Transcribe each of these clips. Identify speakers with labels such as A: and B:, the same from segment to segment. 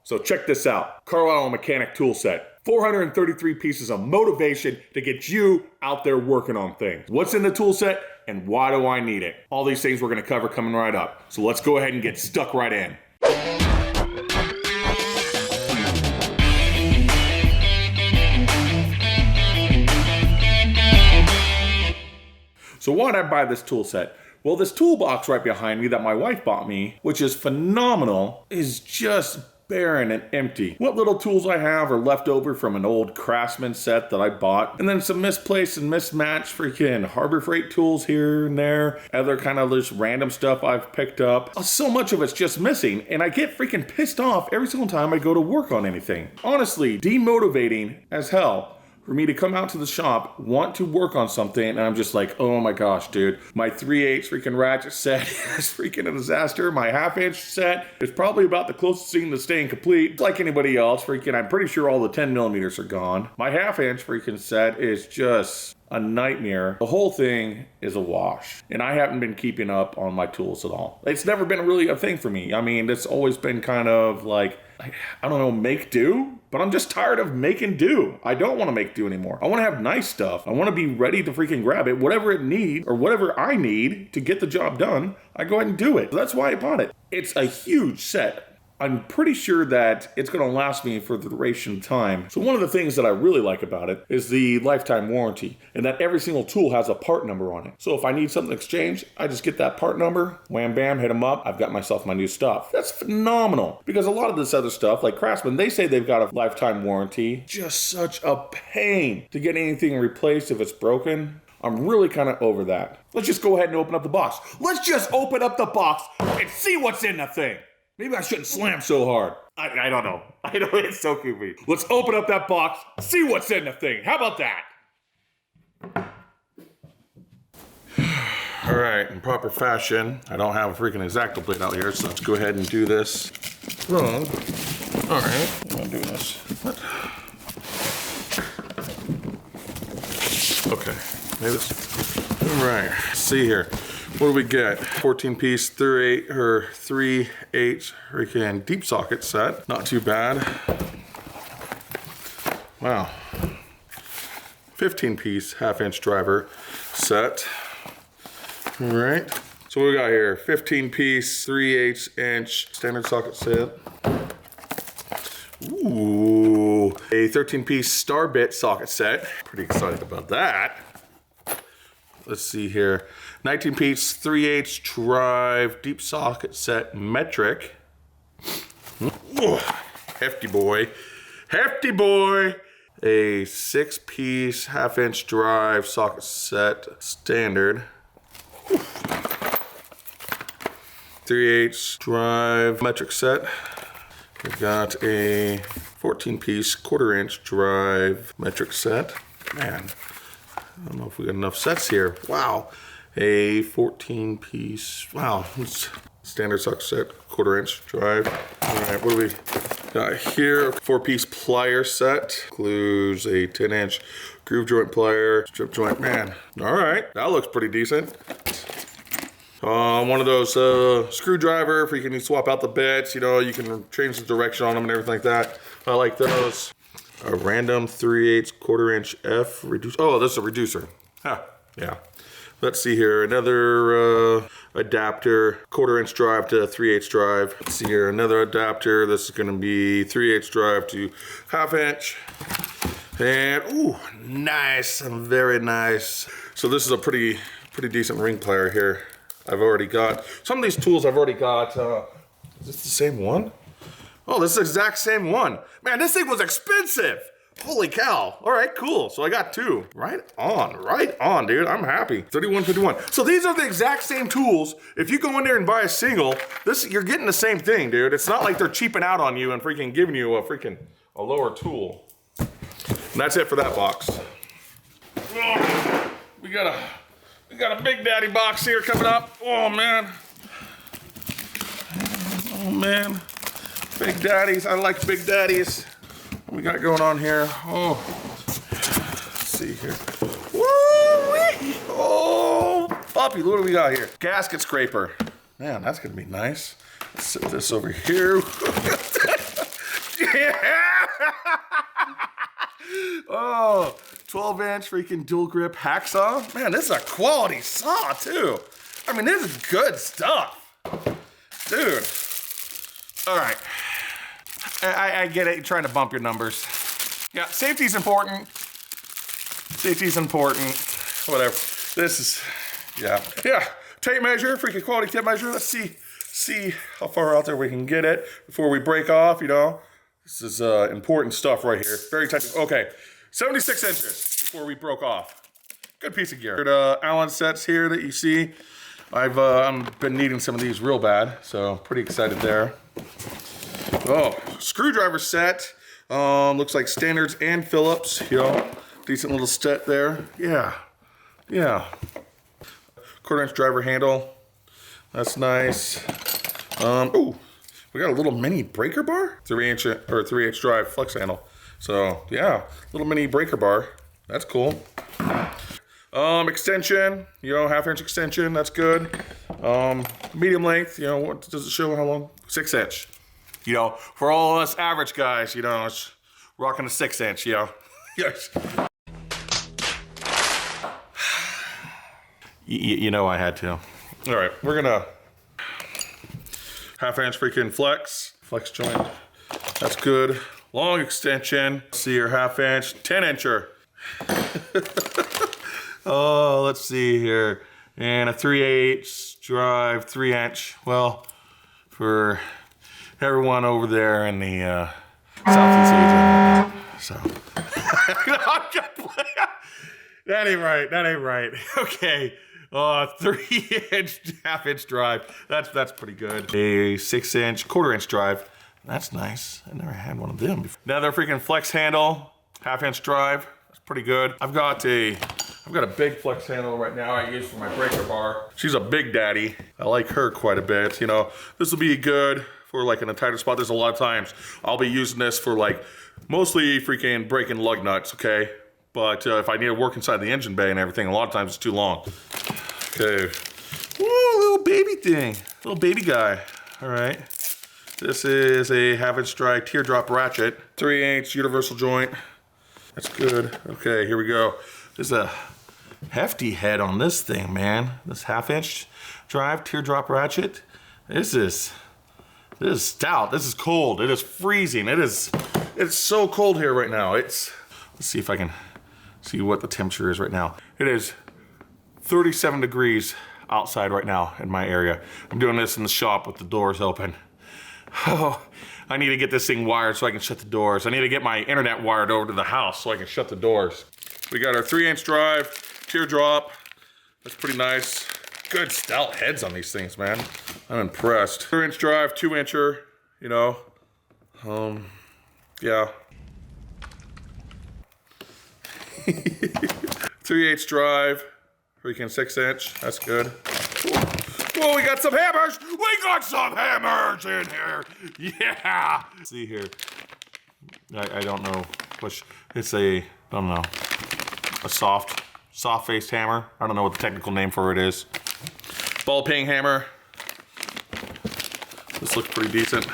A: So check this out. Carlyle Mechanic Tool Set. 433 pieces of motivation to get you out there working on things. What's in the tool set and why do I need it? All these things we're gonna cover coming right up. So let's go ahead and get stuck right in. So why did I buy this tool set? Well, this toolbox right behind me that my wife bought me, which is phenomenal, is just barren and empty. What little tools I have are left over from an old Craftsman set that I bought, and then some misplaced and mismatched freaking Harbor Freight tools here and there, other kind of just random stuff I've picked up. So much of it's just missing, and I get freaking pissed off every single time I go to work on anything. Honestly, demotivating as hell for me to come out to the shop, want to work on something, and I'm just like, oh my gosh, dude. My 3/8 freaking ratchet set is freaking a disaster. My 1/2-inch set is probably about the closest thing to staying complete. It's like anybody else, freaking, I'm pretty sure all the 10 millimeters are gone. My 1/2-inch freaking set is just a nightmare. The whole thing is a wash. And I haven't been keeping up on my tools at all. It's never been really a thing for me. I mean, it's always been kind of like, I don't know, make do? But I'm just tired of making do. I don't want to make do anymore. I want to have nice stuff. I want to be ready to freaking grab it. Whatever it needs, or whatever I need to get the job done, I go ahead and do it. That's why I bought it. It's a huge set. I'm pretty sure that it's going to last me for the duration of time. So one of the things that I really like about it is the lifetime warranty, and that every single tool has a part number on it. So if I need something exchanged, I just get that part number, wham bam, hit them up, I've got myself my new stuff. That's phenomenal, because a lot of this other stuff, like Craftsman, they say they've got a lifetime warranty. Just such a pain to get anything replaced if it's broken. I'm really kind of over that. Let's just go ahead and open up the box. Let's just open up the box and see what's in the thing. Maybe I shouldn't slam so hard. I don't know. I know, it's so goofy. Let's open up that box, see what's in the thing. How about that? All right, in proper fashion, I don't have a freaking X-Acto plate out here, so let's go ahead and do this wrong. All right, I'm gonna do this. What? Okay, maybe this. All right, let's see here. What do we get? 14-piece 3/8 freaking deep socket set. Not too bad. Wow. 15-piece 1/2-inch driver set. All right. So what we got here? 15-piece 3/8-inch standard socket set. Ooh. A 13-piece star bit socket set. Pretty excited about that. Let's see here. 19-piece 3/8 drive deep socket set metric. Ooh, hefty boy. Hefty boy. A 6-piece 1/2-inch drive socket set standard. 3/8 drive metric set. We've got a 14-piece 1/4-inch drive metric set. Man, I don't know if we got enough sets here. Wow. A 14-piece, wow, standard socket set, 1/4-inch drive. All right, what do we got here? 4-piece plier set. Includes a 10-inch groove joint plier, strip joint. Man, all right, that looks pretty decent. One of those screwdriver, if you can swap out the bits, you know, you can change the direction on them and everything like that. I like those. A random 3/8 1/4-inch F reducer. Oh, this is a reducer. Huh, yeah. Let's see here, another adapter, 1/4-inch drive to 3/8 drive. Let's see here, another adapter. This is gonna be 3/8 drive to 1/2-inch. And, ooh, nice, very nice. So this is a pretty decent ring plier here. I've already got, some of these tools I've already got, is this the same one? Oh, this is the exact same one. Man, this thing was expensive. Holy cow. All right, cool. So I got two. Right on, dude. I'm happy. $31.51. So these are the exact same tools. If you go in there and buy a single, you're getting the same thing, dude. It's not like they're cheaping out on you and freaking giving you a lower tool. And that's it for that box. Oh, we got a Big Daddy box here coming up. Oh man. Oh man. Big Daddies. I like Big Daddies. What we got going on here? Oh, let's see here. Woo-wee! Oh, puppy, what do we got here? Gasket scraper. Man, that's gonna be nice. Let's set this over here. Oh, 12-inch freaking dual grip hacksaw. Man, this is a quality saw too. I mean, this is good stuff. Dude. All right. I get it, you're trying to bump your numbers. Yeah, safety's important. Safety's important. Whatever. This is, yeah. Tape measure, freaking quality tape measure. Let's see how far out there we can get it before we break off, you know. This is important stuff right here. Very technical. Okay, 76 inches before we broke off. Good piece of gear. Allen sets here that you see. I've been needing some of these real bad, so pretty excited there. Oh, screwdriver set. Looks like standards and Phillips. You know, decent little set there. Yeah. Quarter-inch driver handle. That's nice. Ooh, we got a little mini breaker bar. 3-inch drive flex handle. So yeah, little mini breaker bar. That's cool. Extension. You know, 1/2-inch extension. That's good. Medium length. You know, what does it show? How long? 6-inch. You know, for all us average guys, you know, it's rocking a 6-inch, you know. Yes. You know I had to. All right, we're gonna 1/2-inch freaking flex joint. That's good. Long extension. Let's see your 1/2-inch, 10-incher. Oh, let's see here. And a 3/8 drive, 3-inch. Well, for everyone over there in the Southeast Asia. So, that ain't right. Okay, 3-inch, 1/2-inch drive. That's pretty good. A 6-inch, 1/4-inch drive. That's nice. I never had one of them before. Another freaking flex handle, 1/2-inch drive. That's pretty good. I've got a big flex handle right now I use for my breaker bar. She's a big daddy. I like her quite a bit. You know, this will be good for like in a tighter spot. There's a lot of times I'll be using this for like mostly freaking breaking lug nuts, okay? But if I need to work inside the engine bay and everything, a lot of times it's too long. Okay. Woo, little baby thing. Little baby guy. All right. This is a 1/2-inch drive teardrop ratchet. 3/8 universal joint. That's good. Okay, here we go. There's a hefty head on this thing, man. This 1/2-inch drive teardrop ratchet. This is stout. This is cold. It is freezing. It's so cold here right now. Let's see if I can see what the temperature is right now. It is 37 degrees outside right now in my area. I'm doing this in the shop with the doors open. Oh, I need to get this thing wired so I can shut the doors. I need to get my internet wired over to the house so I can shut the doors. We got our 3-inch drive, teardrop. That's pretty nice. Good stout heads on these things, man. I'm impressed. 3-inch drive, 2-incher, you know. Yeah. 3/8 drive, freaking 6-inch. That's good. Whoa, we got some hammers! We got some hammers in here! Yeah! Let's see here. I don't know. It's a soft-faced hammer. I don't know what the technical name for it is. Ball peen hammer. This looks pretty decent.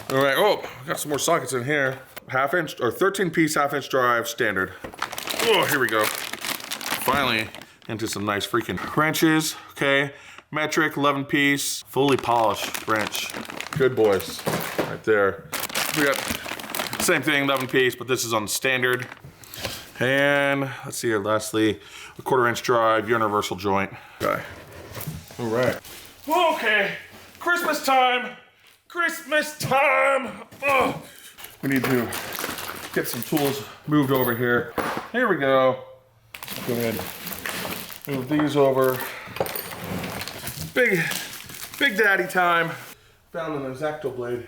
A: All right, oh, we got some more sockets in here. 1/2-inch or 13-piece 1/2-inch drive standard. Oh, here we go. Finally into some nice freaking wrenches. Okay, metric 11-piece, fully polished wrench. Good boys, right there. We got same thing, 11-piece, but this is on standard. And let's see here, lastly, a 1/4-inch drive, universal joint. Okay. All right. Okay, Christmas time. Christmas time. Oh, we need to get some tools moved over here. Here we go. Go ahead, move these over. Big daddy time. Found an X-Acto blade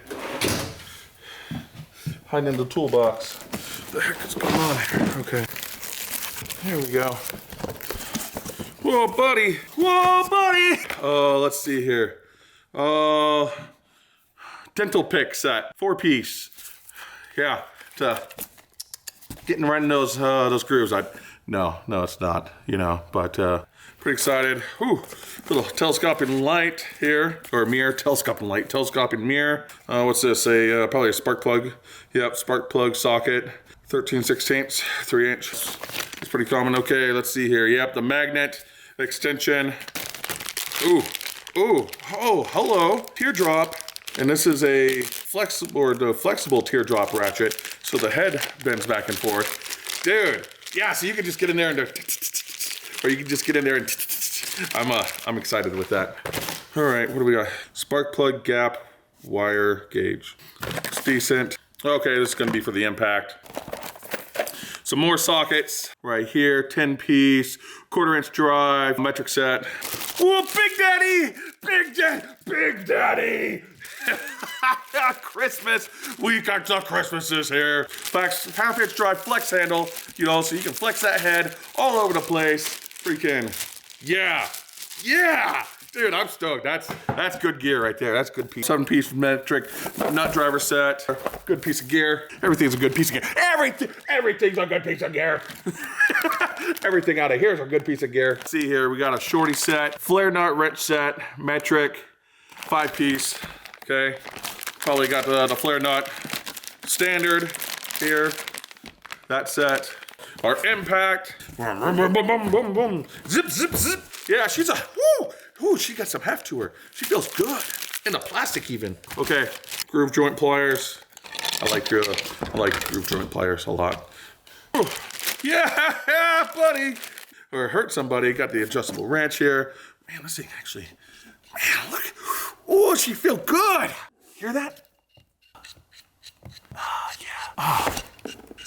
A: hiding in the toolbox. What the heck is going on here? Okay, here we go. Whoa, buddy! Whoa, buddy! Let's see here. Dental pick set, 4-piece. Yeah, getting right in those grooves. No, it's not. You know, but pretty excited. Whew, little telescoping light here, or mirror, telescoping light, telescoping mirror. What's this? Probably a spark plug. Yep, spark plug socket. 13/16, 3-inch. It's pretty common. Okay, let's see here. Yep, the magnet extension. Ooh, ooh, oh, hello, teardrop. And this is a flexible teardrop ratchet, so the head bends back and forth. Dude, yeah, so you can just get in there and or you can just get in there and I'm excited with that. All right, what do we got? Spark plug gap wire gauge. It's decent. Okay, this is gonna be for the impact. Some more sockets right here, 10-piece, 1/4-inch drive, metric set. Whoa, Big Daddy! Big Daddy! Christmas, we got the Christmases here. Flex, 1/2-inch drive flex handle, you know, so you can flex that head all over the place. Freaking, yeah. Dude, I'm stoked. That's good gear right there. That's good piece. 7-piece metric nut driver set. Good piece of gear. Everything's a good piece of gear. Everything's a good piece of gear. Everything out of here is a good piece of gear. See here, we got a shorty set, flare nut wrench set, metric, 5-piece. Okay, probably got the flare nut standard here. That set. Our impact. Zip. Yeah, she's a Ooh, she got some heft to her. She feels good. In the plastic even. Okay, groove joint pliers. I like groove joint pliers a lot. Ooh. Yeah, buddy. Or hurt somebody. Got the adjustable wrench here. Man, this thing actually, man, look. Oh, she feel good. Hear that? Oh, yeah.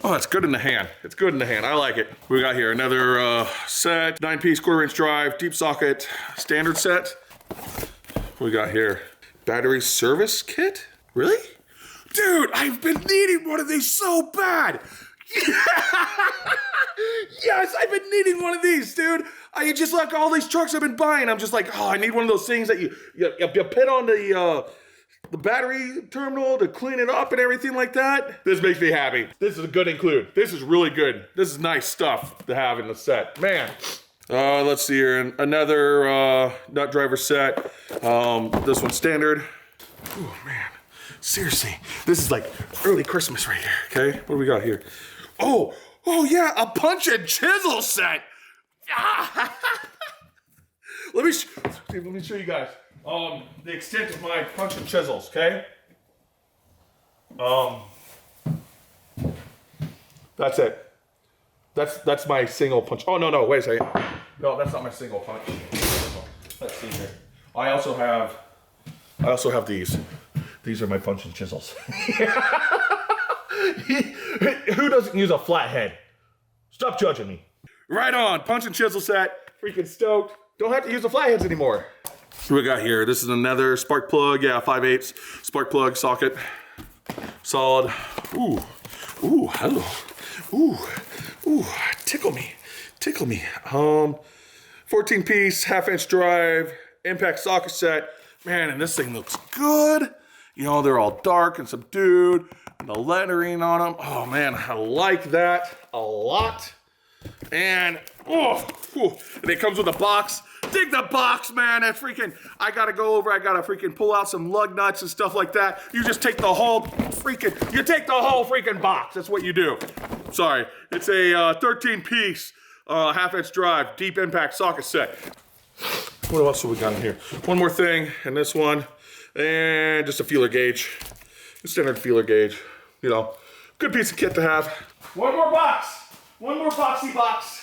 A: Oh, it's good in the hand. It's good in the hand. I like it. We got here another set, 9-piece 1/4-inch drive, deep socket, standard set. We got here battery service kit. Really? Dude, I've been needing one of these so bad. Yes, I've been needing one of these, dude. I just like all these trucks I've been buying. I'm just like, oh, I need one of those things that you put on the battery terminal to clean it up and everything like that. This makes me happy. This is a good include. This is really good. This is nice stuff to have in the set. Man. Let's see here. Another nut driver set. This one's standard. Oh, man. Seriously. This is like early Christmas right here. Okay. What do we got here? Oh yeah. A punch and chisel set. Let me show you guys. The extent of my punch and chisels, okay? That's it. That's my single punch. Oh, no, wait a second. No, that's not my single punch. Let's see here. I also have these. These are my punch and chisels. Who doesn't use a flathead? Stop judging me. Right on, punch and chisel set. Freaking stoked. Don't have to use the flatheads anymore. What we got here? This is another spark plug. Yeah, 5/8 spark plug socket. Solid. Ooh, hello. Ooh, tickle me. 14-piece 1/2-inch drive, impact socket set. Man, and this thing looks good. You know, they're all dark and subdued, and the lettering on them. Oh man, I like that a lot. And and it comes with a box. Dig the box, man. That's freaking, I gotta freaking pull out some lug nuts and stuff like that. You just take the whole freaking box. That's what you do. Sorry, it's a 13-piece 1/2-inch drive, deep impact socket set. What else have we got in here? One more thing in this one, and just a feeler gauge. A standard feeler gauge. You know, good piece of kit to have. One more boxy box.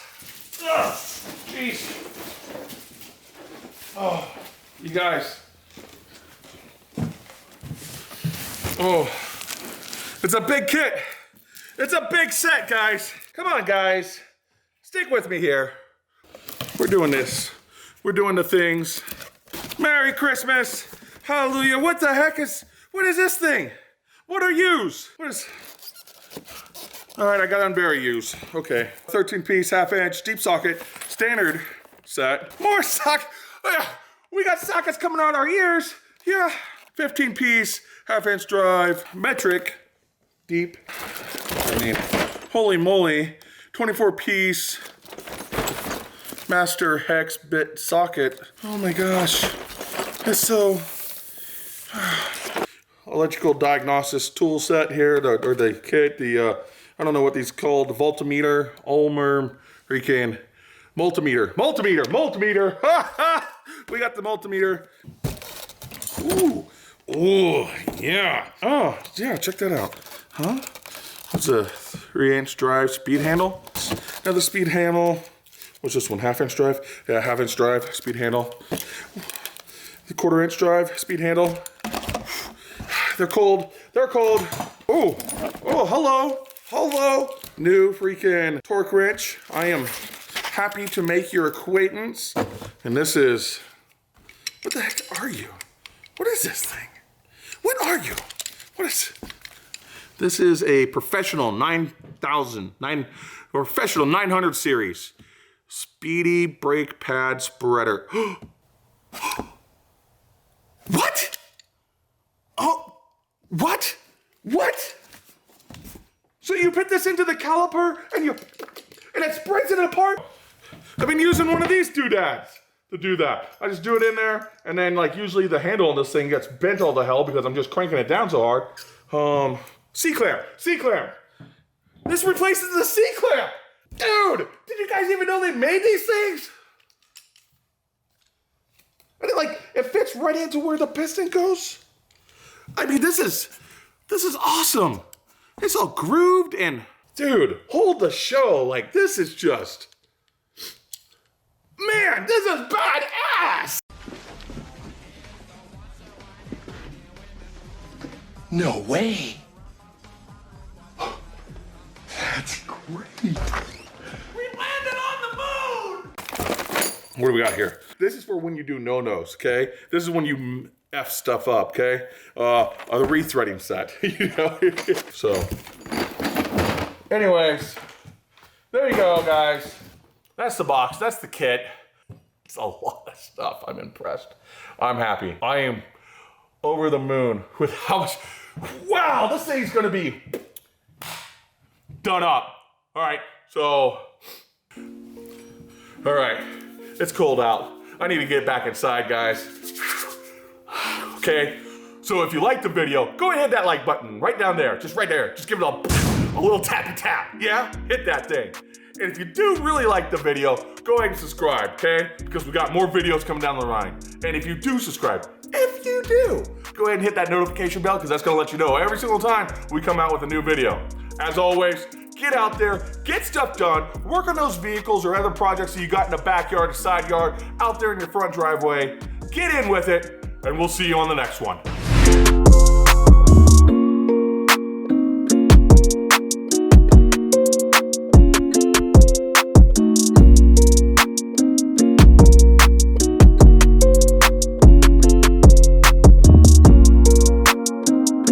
A: Ugh, jeez. Oh, you guys. Oh, it's a big kit. It's a big set, guys. Come on, guys. Stick with me here. We're doing this. We're doing the things. Merry Christmas. Hallelujah. What is this thing? What are yous? All right, I got to unbury yous. Okay. 13-piece 1/2-inch deep socket, standard set. More socket. We got sockets coming out our ears. Yeah. 15-piece 1/2-inch drive, metric, deep. I mean, holy moly. 24-piece master hex bit socket. Oh my gosh. It's so... electrical diagnosis tool set here, or the kit, I don't know what these called, the voltmeter, Ulmer, freaking multimeter. We got the multimeter. Ooh, yeah. Oh, yeah, check that out. Huh? It's a 3-inch drive speed handle. Another speed handle. What's this one, 1/2-inch drive? Yeah, 1/2-inch drive, speed handle. The 1/4-inch drive, speed handle. They're cold. Oh, hello. New freaking torque wrench. I am happy to make your acquaintance. And this is, what the heck are you? What is this thing? What are you? This is a professional 900 series. Speedy brake pad spreader. What? Oh, what? So you put this into the caliper and it spreads it apart? I've been using one of these doodads to do that. I just do it in there, and then like usually the handle on this thing gets bent all the hell because I'm just cranking it down so hard. C-clamp. This replaces the C-clamp. Dude, did you guys even know they made these things? And it fits right into where the piston goes. I mean, this is awesome. It's all grooved and, dude, hold the show. Like, this is just, man, this is badass.
B: No way. That's great.
A: We landed on the moon. What do we got here? This is for when you do no-nos, okay? This is when you F stuff up, okay? A rethreading set, you know? So, anyways, there you go, guys. That's the box, that's the kit. It's a lot of stuff, I'm impressed. I'm happy. I am over the moon with how much, wow, this thing's gonna be done up. All right, so, all right, it's cold out. I need to get back inside, guys. Okay, so if you liked the video, go ahead and hit that like button right down there, just right there. Just give it a little tappy tap, yeah? Hit that thing. And if you do really like the video, go ahead and subscribe, okay? Because we got more videos coming down the line. And if you do subscribe, go ahead and hit that notification bell because that's gonna let you know every single time we come out with a new video. As always, get out there, get stuff done, work on those vehicles or other projects that you got in the backyard or side yard, out there in your front driveway. Get in with it, and we'll see you on the next one.